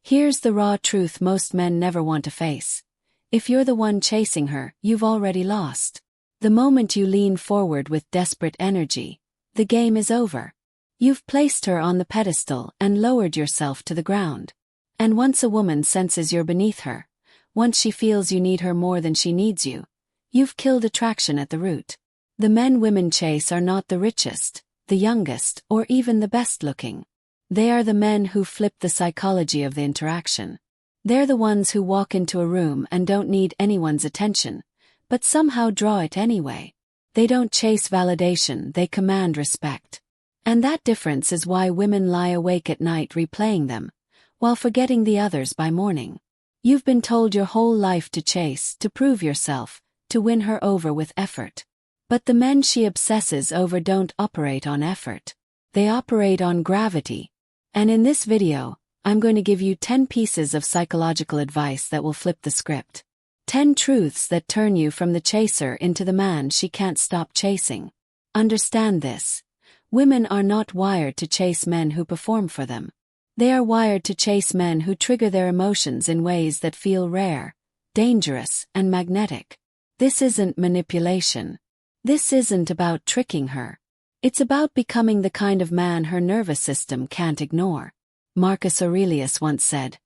Here's the raw truth most men never want to face. If you're the one chasing her, you've already lost. The moment you lean forward with desperate energy, the game is over. You've placed her on the pedestal and lowered yourself to the ground. And once a woman senses you're beneath her, once she feels you need her more than she needs you, you've killed attraction at the root. The men women chase are not the richest, the youngest, or even the best-looking. They are the men who flip the psychology of the interaction. They're the ones who walk into a room and don't need anyone's attention, but somehow draw it anyway. They don't chase validation, they command respect. And that difference is why women lie awake at night replaying them, while forgetting the others by morning. You've been told your whole life to chase, to prove yourself, to win her over with effort. But the men she obsesses over don't operate on effort. They operate on gravity. And in this video, I'm going to give you 10 pieces of psychological advice that will flip the script. 10 truths that turn you from the chaser into the man she can't stop chasing. Understand this. Women are not wired to chase men who perform for them. They are wired to chase men who trigger their emotions in ways that feel rare, dangerous, and magnetic. This isn't manipulation. This isn't about tricking her. It's about becoming the kind of man her nervous system can't ignore. Marcus Aurelius once said,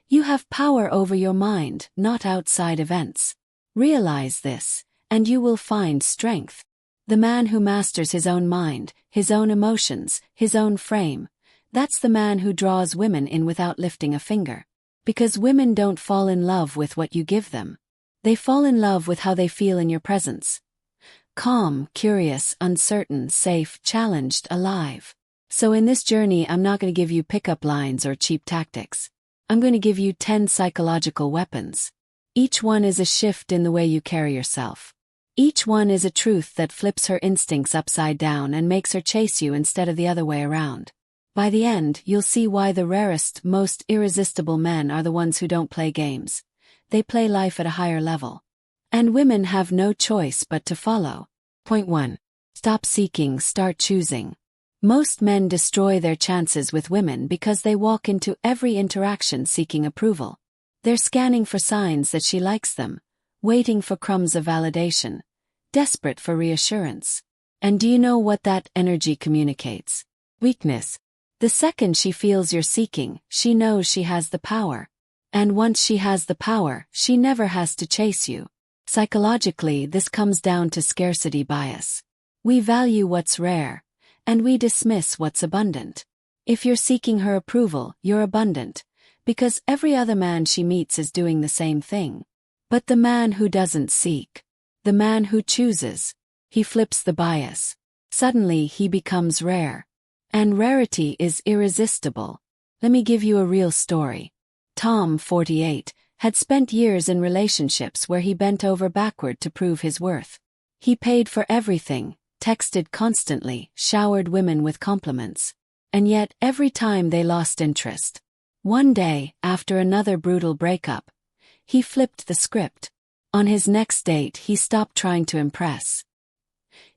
"You have power over your mind, not outside events. Realize this, and you will find strength." The man who masters his own mind, his own emotions, his own frame, that's the man who draws women in without lifting a finger. Because women don't fall in love with what you give them. They fall in love with how they feel in your presence. Calm, curious, uncertain, safe, challenged, alive. So in this journey, I'm not going to give you pickup lines or cheap tactics. I'm going to give you 10 psychological weapons. Each one is a shift in the way you carry yourself. Each one is a truth that flips her instincts upside down and makes her chase you instead of the other way around. By the end, you'll see why the rarest, most irresistible men are the ones who don't play games. They play life at a higher level. And women have no choice but to follow. Point 1. Stop seeking, start choosing. Most men destroy their chances with women because they walk into every interaction seeking approval. They're scanning for signs that she likes them, waiting for crumbs of validation, desperate for reassurance. And do you know what that energy communicates? Weakness. The second she feels you're seeking, she knows she has the power. And once she has the power, she never has to chase you. Psychologically, this comes down to scarcity bias. We value what's rare, and we dismiss what's abundant. If you're seeking her approval, you're abundant, because every other man she meets is doing the same thing. But the man who doesn't seek, the man who chooses, he flips the bias. Suddenly he becomes rare. And rarity is irresistible. Let me give you a real story. Tom, 48, had spent years in relationships where he bent over backward to prove his worth. He paid for everything, texted constantly, showered women with compliments. And yet, every time they lost interest. One day, after another brutal breakup, he flipped the script. On his next date, he stopped trying to impress.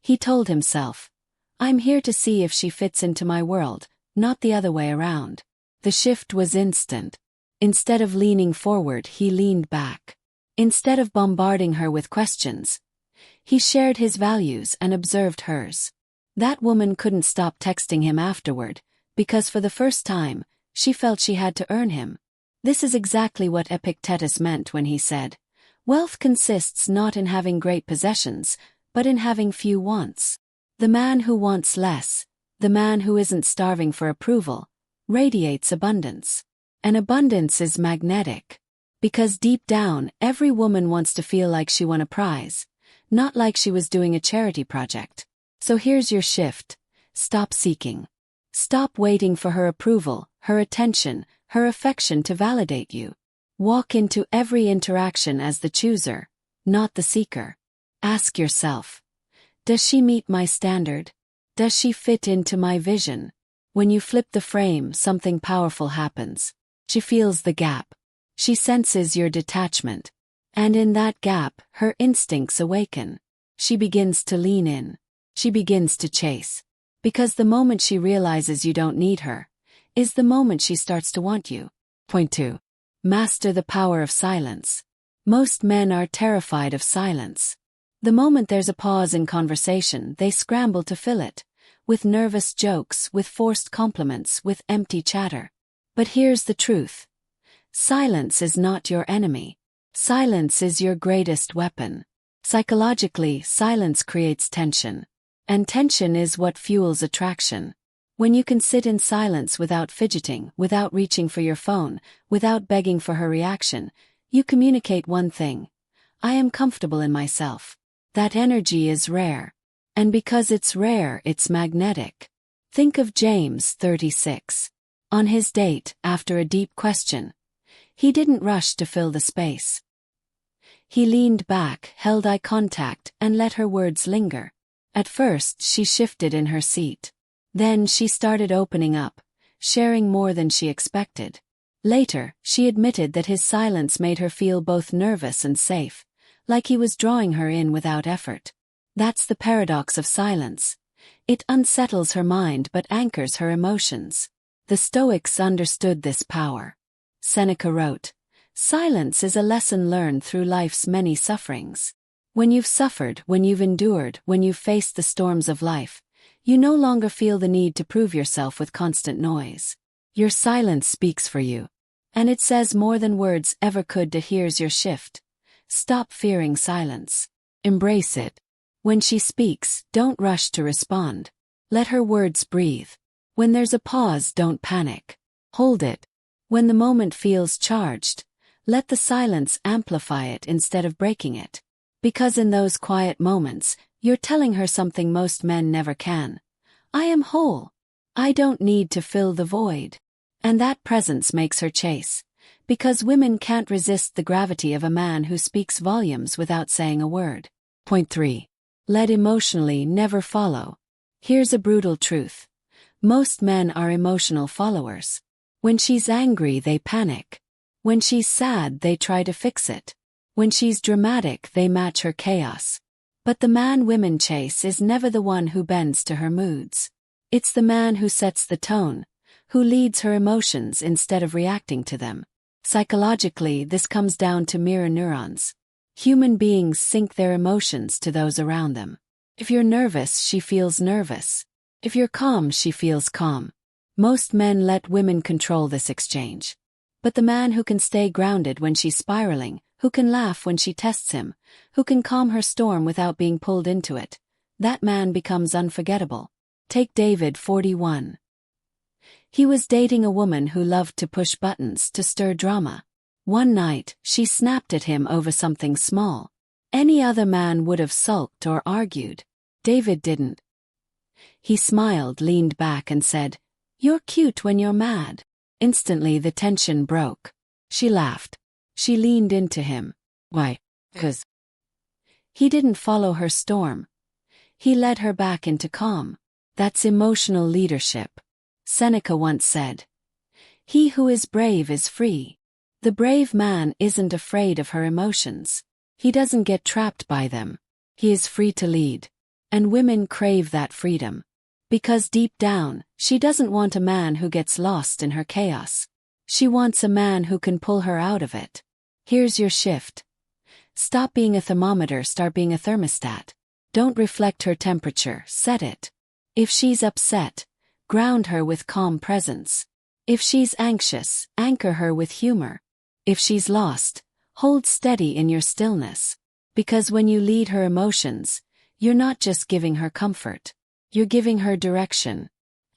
He told himself, "I'm here to see if she fits into my world, not the other way around." The shift was instant. Instead of leaning forward, he leaned back. Instead of bombarding her with questions, he shared his values and observed hers. That woman couldn't stop texting him afterward, because for the first time, she felt she had to earn him. This is exactly what Epictetus meant when he said, "Wealth consists not in having great possessions, but in having few wants." The man who wants less, the man who isn't starving for approval, radiates abundance. And abundance is magnetic. Because deep down, every woman wants to feel like she won a prize, not like she was doing a charity project. So here's your shift. Stop seeking. Stop waiting for her approval, her attention, her affection to validate you. Walk into every interaction as the chooser, not the seeker. Ask yourself, does she meet my standard? Does she fit into my vision? When you flip the frame, something powerful happens. She feels the gap. She senses your detachment. And in that gap, her instincts awaken. She begins to lean in. She begins to chase. Because the moment she realizes you don't need her, is the moment she starts to want you. Point 2. Master the power of silence. Most men are terrified of silence. The moment there's a pause in conversation, they scramble to fill it, with nervous jokes, with forced compliments, with empty chatter. But here's the truth. Silence is not your enemy. Silence is your greatest weapon. Psychologically, silence creates tension. And tension is what fuels attraction. When you can sit in silence without fidgeting, without reaching for your phone, without begging for her reaction, you communicate one thing. I am comfortable in myself. That energy is rare. And because it's rare, it's magnetic. Think of James, 36. On his date, after a deep question, he didn't rush to fill the space. He leaned back, held eye contact, and let her words linger. At first, she shifted in her seat. Then she started opening up, sharing more than she expected. Later, she admitted that his silence made her feel both nervous and safe, like he was drawing her in without effort. That's the paradox of silence. It unsettles her mind but anchors her emotions. The Stoics understood this power. Seneca wrote, "Silence is a lesson learned through life's many sufferings." When you've suffered, when you've endured, when you've faced the storms of life, you no longer feel the need to prove yourself with constant noise. Your silence speaks for you. And it says more than words ever could to here's your shift. Stop fearing silence. Embrace it. When she speaks, don't rush to respond. Let her words breathe. When there's a pause, don't panic. Hold it. When the moment feels charged, let the silence amplify it instead of breaking it. Because in those quiet moments, you're telling her something most men never can. I am whole. I don't need to fill the void. And that presence makes her chase. Because women can't resist the gravity of a man who speaks volumes without saying a word. Point 3. Led emotionally, never follow. Here's a brutal truth. Most men are emotional followers. When she's angry, they panic. When she's sad, they try to fix it. When she's dramatic, they match her chaos. But the man women chase is never the one who bends to her moods. It's the man who sets the tone, who leads her emotions instead of reacting to them. Psychologically, this comes down to mirror neurons. Human beings sync their emotions to those around them. If you're nervous, she feels nervous. If you're calm, she feels calm. Most men let women control this exchange. But the man who can stay grounded when she's spiraling, who can laugh when she tests him, who can calm her storm without being pulled into it, that man becomes unforgettable. Take David, 41. He was dating a woman who loved to push buttons to stir drama. One night, she snapped at him over something small. Any other man would have sulked or argued. David didn't. He smiled, leaned back and said, "You're cute when you're mad." Instantly the tension broke. She laughed. She leaned into him. Why? 'Cause he didn't follow her storm. He led her back into calm. That's emotional leadership. Seneca once said, "He who is brave is free." The brave man isn't afraid of her emotions. He doesn't get trapped by them. He is free to lead. And women crave that freedom. Because deep down, she doesn't want a man who gets lost in her chaos. She wants a man who can pull her out of it. Here's your shift. Stop being a thermometer, start being a thermostat. Don't reflect her temperature, set it. If she's upset, ground her with calm presence. If she's anxious, anchor her with humor. If she's lost, hold steady in your stillness. Because when you lead her emotions, you're not just giving her comfort. You're giving her direction.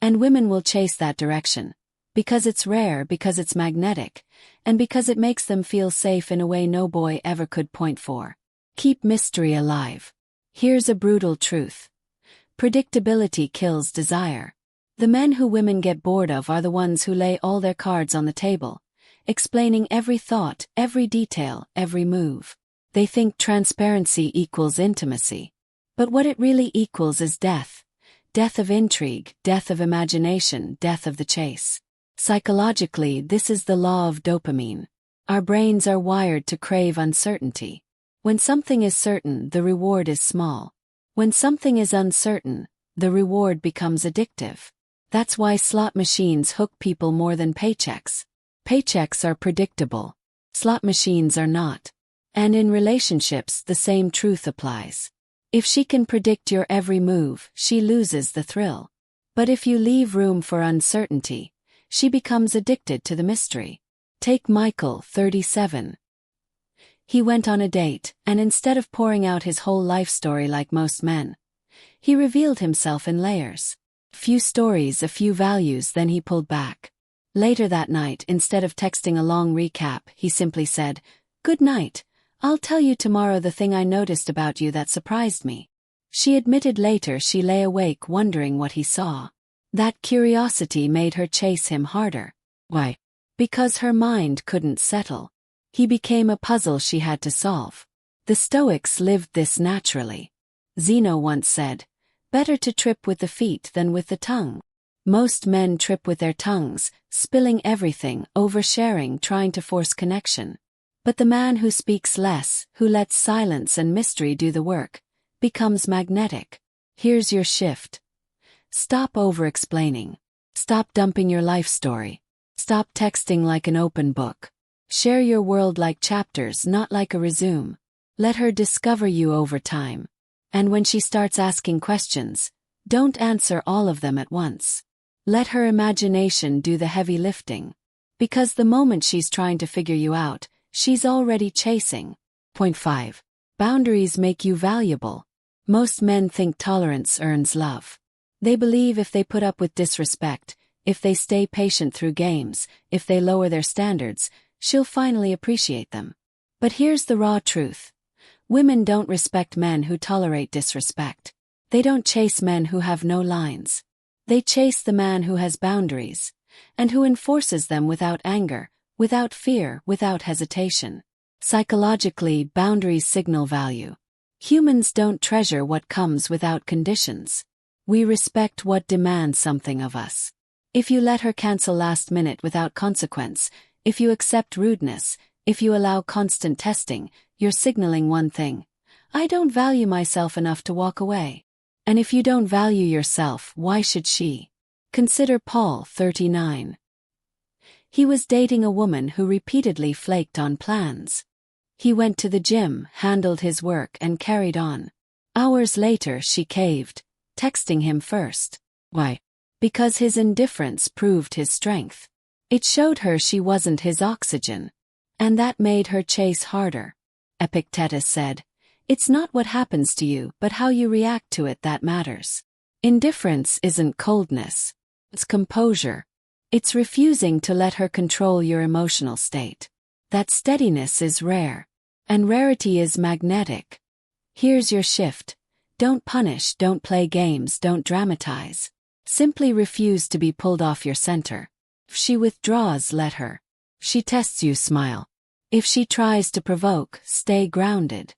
And women will chase that direction. Because it's rare, because it's magnetic, and because it makes them feel safe in a way no boy ever could point for. Keep mystery alive. Here's a brutal truth. Predictability kills desire. The men who women get bored of are the ones who lay all their cards on the table, explaining every thought, every detail, every move. They think transparency equals intimacy. But what it really equals is death. Death of intrigue, death of imagination, death of the chase. Psychologically, this is the law of dopamine. Our brains are wired to crave uncertainty. When something is certain, the reward is small. When something is uncertain, the reward becomes addictive. That's why slot machines hook people more than paychecks. Paychecks are predictable. Slot machines are not. And in relationships, the same truth applies. If she can predict your every move, she loses the thrill. But if you leave room for uncertainty, she becomes addicted to the mystery. Take Michael, 37. He went on a date, and instead of pouring out his whole life story like most men, he revealed himself in layers. Few stories, a few values, then he pulled back. Later that night, instead of texting a long recap, he simply said, "Good night. I'll tell you tomorrow the thing I noticed about you that surprised me." She admitted later she lay awake wondering what he saw. That curiosity made her chase him harder. Why? Because her mind couldn't settle. He became a puzzle she had to solve. The Stoics lived this naturally. Zeno once said, "Better to trip with the feet than with the tongue." Most men trip with their tongues, spilling everything, oversharing, trying to force connection. But the man who speaks less, who lets silence and mystery do the work, becomes magnetic. Here's your shift. Stop over-explaining. Stop dumping your life story. Stop texting like an open book. Share your world like chapters, not like a resume. Let her discover you over time. And when she starts asking questions, don't answer all of them at once. Let her imagination do the heavy lifting. Because the moment she's trying to figure you out, she's already chasing. Point 5. Boundaries make you valuable. Most men think tolerance earns love. They believe if they put up with disrespect, if they stay patient through games, if they lower their standards, she'll finally appreciate them. But here's the raw truth. Women don't respect men who tolerate disrespect. They don't chase men who have no lines. They chase the man who has boundaries, and who enforces them without anger, without fear, without hesitation. Psychologically, boundaries signal value. Humans don't treasure what comes without conditions. We respect what demands something of us. If you let her cancel last minute without consequence, if you accept rudeness, if you allow constant testing, you're signaling one thing: I don't value myself enough to walk away. And if you don't value yourself, why should she? Consider Paul, 39. He was dating a woman who repeatedly flaked on plans. He went to the gym, handled his work, and carried on. Hours later she caved, texting him first. Why? Because his indifference proved his strength. It showed her she wasn't his oxygen. And that made her chase harder. Epictetus said, "It's not what happens to you, but how you react to it that matters." Indifference isn't coldness. It's composure. It's refusing to let her control your emotional state. That steadiness is rare. And rarity is magnetic. Here's your shift. Don't punish, don't play games, don't dramatize. Simply refuse to be pulled off your center. If she withdraws, let her. If she tests you, smile. If she tries to provoke, stay grounded.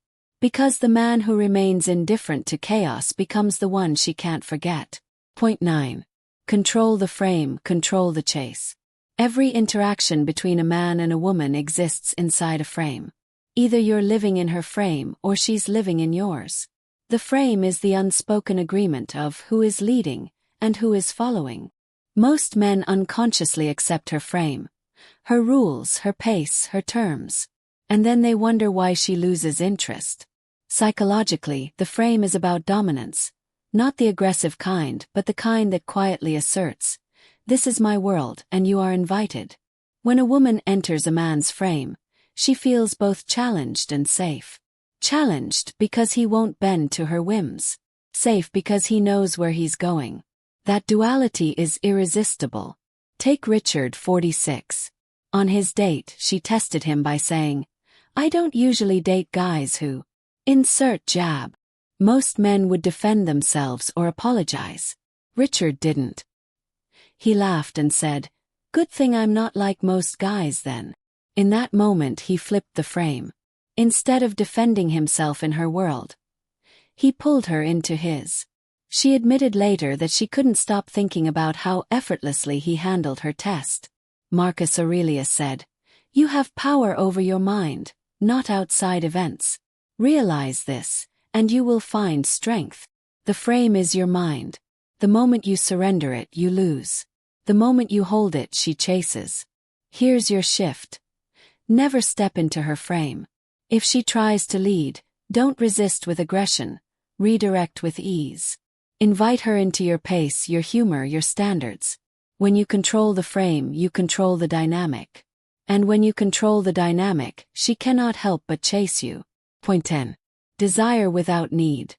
Because the man who remains indifferent to chaos becomes the one she can't forget. Point 9. Control the frame, control the chase. Every interaction between a man and a woman exists inside a frame. Either you're living in her frame or she's living in yours. The frame is the unspoken agreement of who is leading and who is following. Most men unconsciously accept her frame, her rules, her pace, her terms. And then they wonder why she loses interest. Psychologically, the frame is about dominance. Not the aggressive kind, but the kind that quietly asserts, "This is my world, and you are invited." When a woman enters a man's frame, she feels both challenged and safe. Challenged because he won't bend to her whims. Safe because he knows where he's going. That duality is irresistible. Take Richard, 46. On his date, she tested him by saying, "I don't usually date guys who..." Insert jab. Most men would defend themselves or apologize. Richard didn't. He laughed and said, "Good thing I'm not like most guys then." In that moment he flipped the frame. Instead of defending himself in her world, he pulled her into his. She admitted later that she couldn't stop thinking about how effortlessly he handled her test. Marcus Aurelius said, "You have power over your mind, not outside events. Realize this, and you will find strength." The frame is your mind. The moment you surrender it, you lose. The moment you hold it, she chases. Here's your shift. Never step into her frame. If she tries to lead, don't resist with aggression, redirect with ease. Invite her into your pace, your humor, your standards. When you control the frame, you control the dynamic. And when you control the dynamic, she cannot help but chase you. Point 10. Desire without need.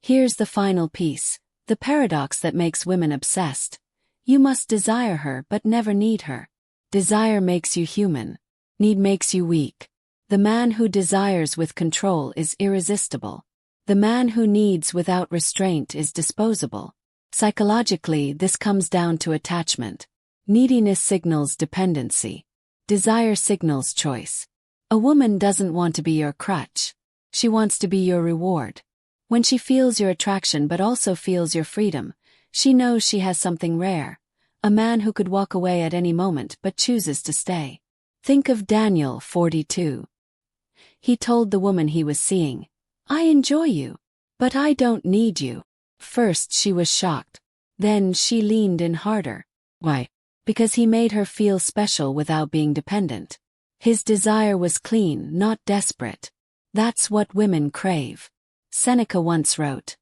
Here's the final piece, the paradox that makes women obsessed. You must desire her but never need her. Desire makes you human. Need makes you weak. The man who desires with control is irresistible. The man who needs without restraint is disposable. Psychologically, this comes down to attachment. Neediness signals dependency. Desire signals choice. A woman doesn't want to be your crutch. She wants to be your reward. When she feels your attraction but also feels your freedom, she knows she has something rare. A man who could walk away at any moment but chooses to stay. Think of Daniel 42. He told the woman he was seeing, "I enjoy you, but I don't need you." First she was shocked. Then she leaned in harder. Why? Because he made her feel special without being dependent. His desire was clean, not desperate. That's what women crave. Seneca once wrote,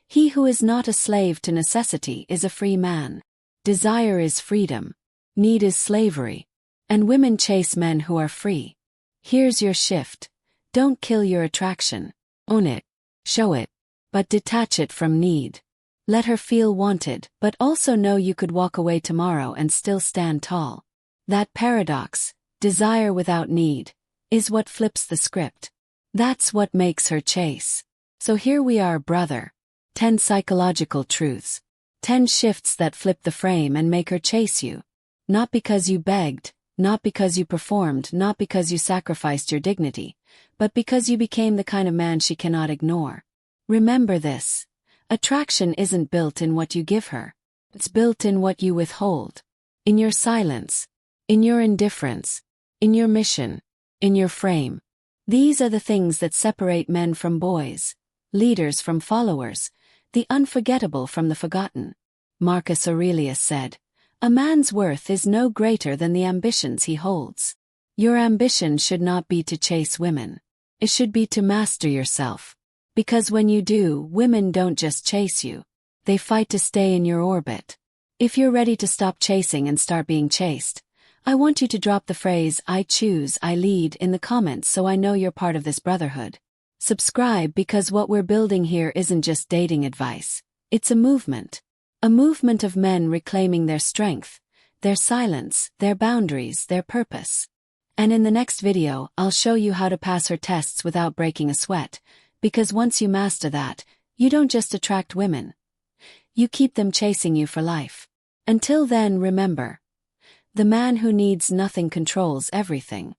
"He who is not a slave to necessity is a free man." Desire is freedom. Need is slavery. And women chase men who are free. Here's your shift. Don't kill your attraction. Own it. Show it. But detach it from need. Let her feel wanted, but also know you could walk away tomorrow and still stand tall. That paradox, desire without need, is what flips the script. That's what makes her chase. So here we are, brother. 10 psychological truths. 10 shifts that flip the frame and make her chase you. Not because you begged, not because you performed, not because you sacrificed your dignity, but because you became the kind of man she cannot ignore. Remember this. Attraction isn't built in what you give her. It's built in what you withhold. In your silence. In your indifference. In your mission. In your frame. These are the things that separate men from boys, leaders from followers, the unforgettable from the forgotten. Marcus Aurelius said, "A man's worth is no greater than the ambitions he holds." Your ambition should not be to chase women. It should be to master yourself. Because when you do, women don't just chase you. They fight to stay in your orbit. If you're ready to stop chasing and start being chased, I want you to drop the phrase, "I choose, I lead," in the comments so I know you're part of this brotherhood. Subscribe because what we're building here isn't just dating advice. It's a movement. A movement of men reclaiming their strength, their silence, their boundaries, their purpose. And in the next video, I'll show you how to pass her tests without breaking a sweat, because once you master that, you don't just attract women. You keep them chasing you for life. Until then, remember, the man who needs nothing controls everything.